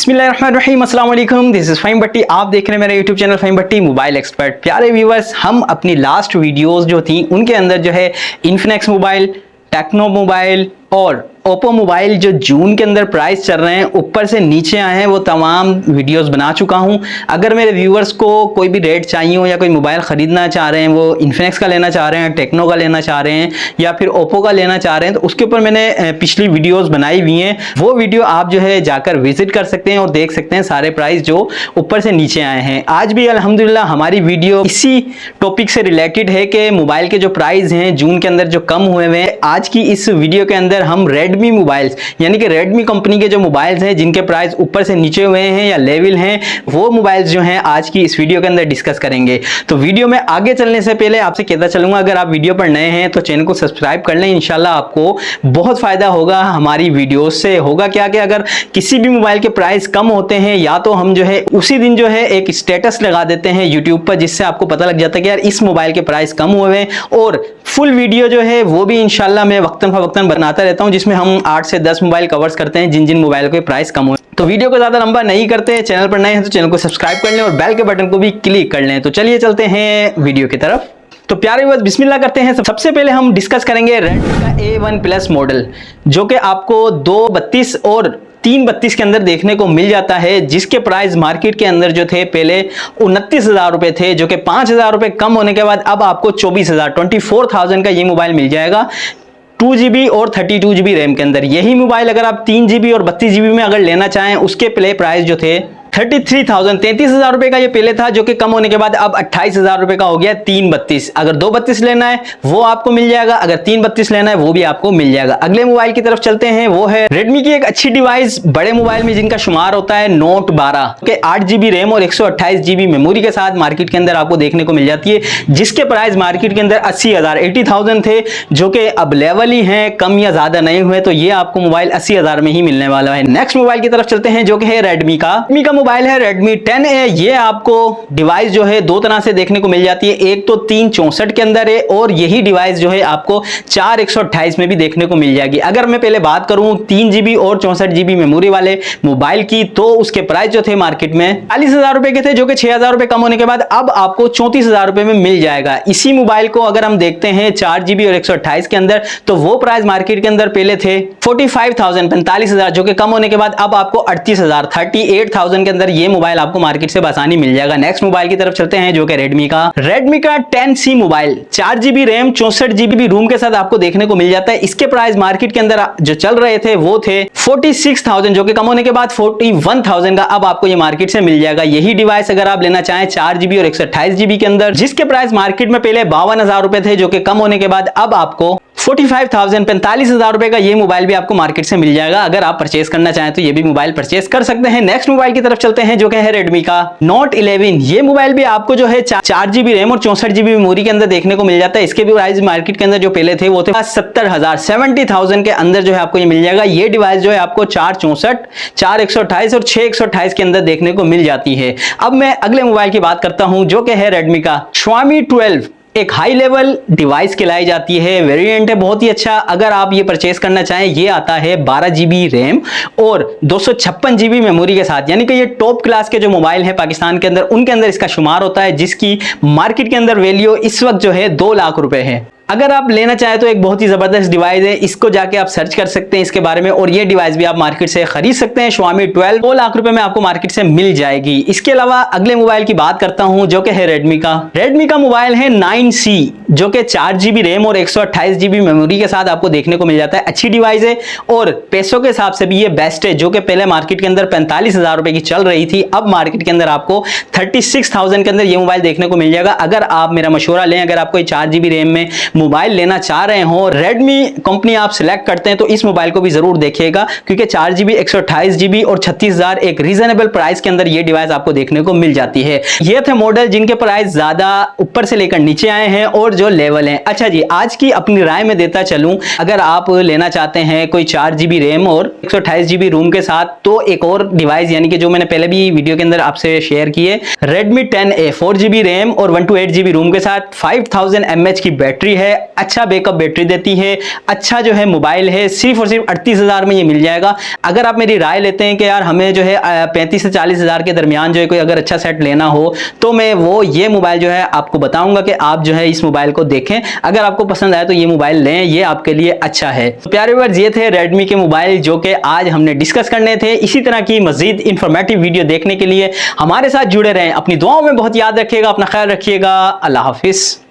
बिस्मिल्लाहिर्रहमानिर्रहीम, अस्सलाम वालेकुम। दिस इज फ़हीम भट्टी। आप देख रहे हैं मेरा यूट्यूब चैनल फ़हीम भट्टी मोबाइल एक्सपर्ट। प्यारे व्यूवर्स, हम अपनी लास्ट वीडियोस जो थी उनके अंदर जो है इन्फिनेक्स मोबाइल, टेक्नो मोबाइल और ओप्पो मोबाइल जो जून के अंदर प्राइस चल रहे हैं ऊपर से नीचे आए हैं, वो तमाम वीडियोस बना चुका हूं। अगर मेरे व्यूवर्स को कोई भी रेट चाहिए हो या कोई मोबाइल ख़रीदना चाह रहे हैं, वो इन्फिनेक्स का लेना चाह रहे हैं, टेक्नो का लेना चाह रहे हैं या फिर ओप्पो का लेना चाह रहे हैं, तो उसके ऊपर मैंने पिछली वीडियोज़ बनाई हुई हैं। वो वीडियो आप जो है जाकर विजिट कर सकते हैं और देख सकते हैं सारे प्राइस जो ऊपर से नीचे आए हैं। आज भी अल्हम्दुलिल्लाह हमारी वीडियो इसी टॉपिक से रिलेटेड है कि मोबाइल के जो प्राइस हैं जून के अंदर जो कम हुए हुए हैं। आज की इस वीडियो के अंदर हम रेडमी मोबाइल्स यानी कि रेडमी कंपनी के जो मोबाइल्स हैं जिनके प्राइस ऊपर से नीचे हुए हैं या लेवल हैं, वो मोबाइल्स जो हैं आज की इस वीडियो के अंदर डिस्कस करेंगे। तो वीडियो में आगे चलने से पहले आपसे कहता चलूंगा, अगर आप वीडियो पर नए हैं तो चैनल को सब्सक्राइब कर लें। इंशाल्लाह आपको बहुत फायदा होगा हमारी वीडियो से। होगा क्या कि अगर किसी भी मोबाइल के प्राइस कम होते हैं या तो हम जो है उसी दिन जो है एक स्टेटस लगा देते हैं यूट्यूब पर, जिससे आपको पता लग जाता है कि यार इस मोबाइल के प्राइस कम हुए हैं, और फुल वीडियो जो है वो भी इंशाल्लाह मैं वक्तन फवक्तन बनाता रहता हूं, जिसमें हम 8 से 10 मोबाइल कवर्स करते हैं जिन जिन मोबाइल के प्राइस कम हुए। तो वीडियो को ज्यादा लंबा नहीं करते, चैनल पर नए हैं तो चैनल को सब्सक्राइब कर लें और बेल के बटन को भी क्लिक कर लें। तो चलिए चलते हैं वीडियो की तरफ। तो प्यारे व्यूअर्स, बिस्मिल्लाह करते हैं। सबसे पहले हम डिस्कस करेंगे रेडमी का A1 प्लस मॉडल, जो कि आपको 232 और 332 के अंदर देखने को मिल जाता है, जिसके प्राइस मार्केट के अंदर जो थे पहले 29,000 रुपए थे, जो कि 5,000 रुपए कम होने के बाद अब आपको 24,000 का ये मोबाइल मिल जाएगा 2GB और 32GB रैम के अंदर। यही मोबाइल अगर आप 3GB और 32GB में अगर लेना चाहें, उसके प्ले प्राइस जो थे 33,000 रुपए का ये पहले था, जो कि कम होने के बाद अब 28,000 रुपए का हो गया 332। अगर 232 लेना है वो आपको मिल जाएगा, अगर 332 लेना है वो भी आपको मिल जाएगा। अगले मोबाइल की तरफ चलते हैं, वो है रेडमी की एक अच्छी डिवाइस बड़े मोबाइल में जिनका शुमार होता है नोट 12 के 8GB रैम और 128GB मेमोरी के साथ मार्केट के अंदर आपको देखने को मिल जाती है, जिसके प्राइस मार्केट के अंदर 80,000 थे, जो कि अब लेवल ही है, कम या ज्यादा नहीं हुए। तो ये आपको मोबाइल 80,000 में ही मिलने वाला है। नेक्स्ट मोबाइल की तरफ चलते हैं, जो कि है रेडमी का मोबाइल है Redmi 10A। ये आपको डिवाइस जो है दो तरह से देखने को मिल जाती है, एक तो 364 के अंदर है और यही डिवाइस जो है आपको 4 में भी देखने को मिल जाएगी। अगर मैं पहले बात करूं 3GB और 64GB मेमोरी वाले मोबाइल की, तो उसके प्राइस जो थे मार्केट में 40,000 रुपए के थे, जो कि 6,000 रुपए कम होने के बाद अब आपको 34,000 रुपए में मिल जाएगा। इसी मोबाइल को अगर हम देखते हैं 4GB और 128 के अंदर, तो वो प्राइस मार्केट के अंदर पहले थे 45,000 जो कि कम होने के बाद अब आपको 38,000 के अंदर ये मोबाइल आपको मार्केट से आसानी मिल जाएगा। नेक्स्ट मोबाइल की तरफ चलते हैं, जो कि रेडमी का 10C mobile 4GB RAM 64GB room के साथ आपको देखने को मिल जाता है। इसके प्राइस मार्केट के अंदर जो चल रहे थे वो थे 46,000, जो कि कम होने के बाद 41,000 का अब आपको ये मार्केट से मिल जाएगा। यही डिवाइस अगर आप लेना चाहें 4GB और 128GB के अंदर, जिसके प्राइस मार्केट में पहले 52,000 रुपए थे, जो कि कम होने के बाद अब आपको 45,000 रुपए का ये मोबाइल भी आपको मार्केट से मिल जाएगा। अगर आप परचेस करना चाहें तो ये भी मोबाइल परचेस कर सकते हैं। नेक्स्ट मोबाइल की तरफ चलते हैं, जो कि है रेडमी का नोट 11। ये मोबाइल भी आपको जो है 4GB रैम और 64GB मेमोरी के अंदर देखने को मिल जाता है। इसके भी प्राइस मार्केट के अंदर जो पहले थे वो थे 70,000 के अंदर जो है आपको ये मिल जाएगा। ये डिवाइस जो है आपको 464, 4 और 6 के अंदर देखने को मिल जाती है। अब मैं अगले मोबाइल की बात करता हूं, जो कि है रेडमी का Xiaomi 12। एक हाई लेवल डिवाइस कहलाई जाती है, वेरिएंट है बहुत ही अच्छा। अगर आप ये परचेस करना चाहें, ये आता है 12GB रैम और 256GB मेमोरी के साथ, यानी कि ये टॉप क्लास के जो मोबाइल है पाकिस्तान के अंदर, उनके अंदर इसका शुमार होता है, जिसकी मार्केट के अंदर वैल्यू इस वक्त जो है 2 लाख रुपए है। अगर आप लेना चाहें तो एक बहुत ही जबरदस्त डिवाइस है, इसको जाके आप सर्च कर सकते हैं इसके बारे में, और ये डिवाइस भी आप मार्केट से खरीद सकते हैं। Xiaomi 12 2 लाख रुपए में आपको मार्केट से मिल जाएगी। इसके अलावा अगले मोबाइल की बात करता हूं, जो कि है रेडमी का मोबाइल है 9C, जो कि 4GB रैम और 128GB मेमोरी के साथ आपको देखने को मिल जाता है। अच्छी डिवाइस है और पैसों के हिसाब से भी ये बेस्ट है, जो कि पहले मार्केट के अंदर 45,000 रुपए की चल रही थी, अब मार्केट के अंदर आपको 36,000 के अंदर ये मोबाइल देखने को मिल जाएगा। अगर आप मेरा मशवरा लें, अगर आप कोई 4GB रैम में मोबाइल लेना चाह रहे हो, रेडमी कंपनी आप सिलेक्ट करते हैं, तो इस मोबाइल को भी जरूर देखिएगा, क्योंकि 4GB 128GB और 36,000 एक रीजनेबल प्राइस के अंदर ये डिवाइस आपको देखने को मिल जाती है। ये थे मॉडल जिनके प्राइस ज्यादा ऊपर से लेकर नीचे आए हैं और जो लेवल हैं। अच्छा जी, आज की अपनी राय में देता चलूं, अगर आप लेना चाहते हैं कोई 4GB रैम और 128GB रूम के साथ, तो एक और डिवाइस यानी कि जो मैंने पहले भी वीडियो के अंदर आपसे शेयर किए, Redmi 10A 4GB रैम और 128GB रूम के साथ 5000 mAh की बैटरी है। है, अच्छा बैकअप बैटरी देती है, अच्छा जो है मोबाइल है, सिर्फ और सिर्फ 38,000 में ये मिल जाएगा। अगर आप मेरी राय लेते हैं कि यार हमें जो है 35 से 40,000 के दरमियान जो है कोई अगर अच्छा सेट लेना हो, तो मैं वो ये मोबाइल जो है आपको बताऊंगा कि आप जो है इस मोबाइल को देखें, अगर आपको पसंद आए तो ये मोबाइल लें, ये आपके लिए अच्छा है। तो प्यारे व्यूअर्स, ये थे रेडमी के मोबाइल जो कि आज हमने डिस्कस करने थे। इसी तरह की मजीद इंफॉर्मेटिव वीडियो देखने के लिए हमारे साथ जुड़े रहें। अपनी दुआओं में बहुत याद रखिएगा, अपना ख्याल रखिएगा। अल्लाह हाफिज।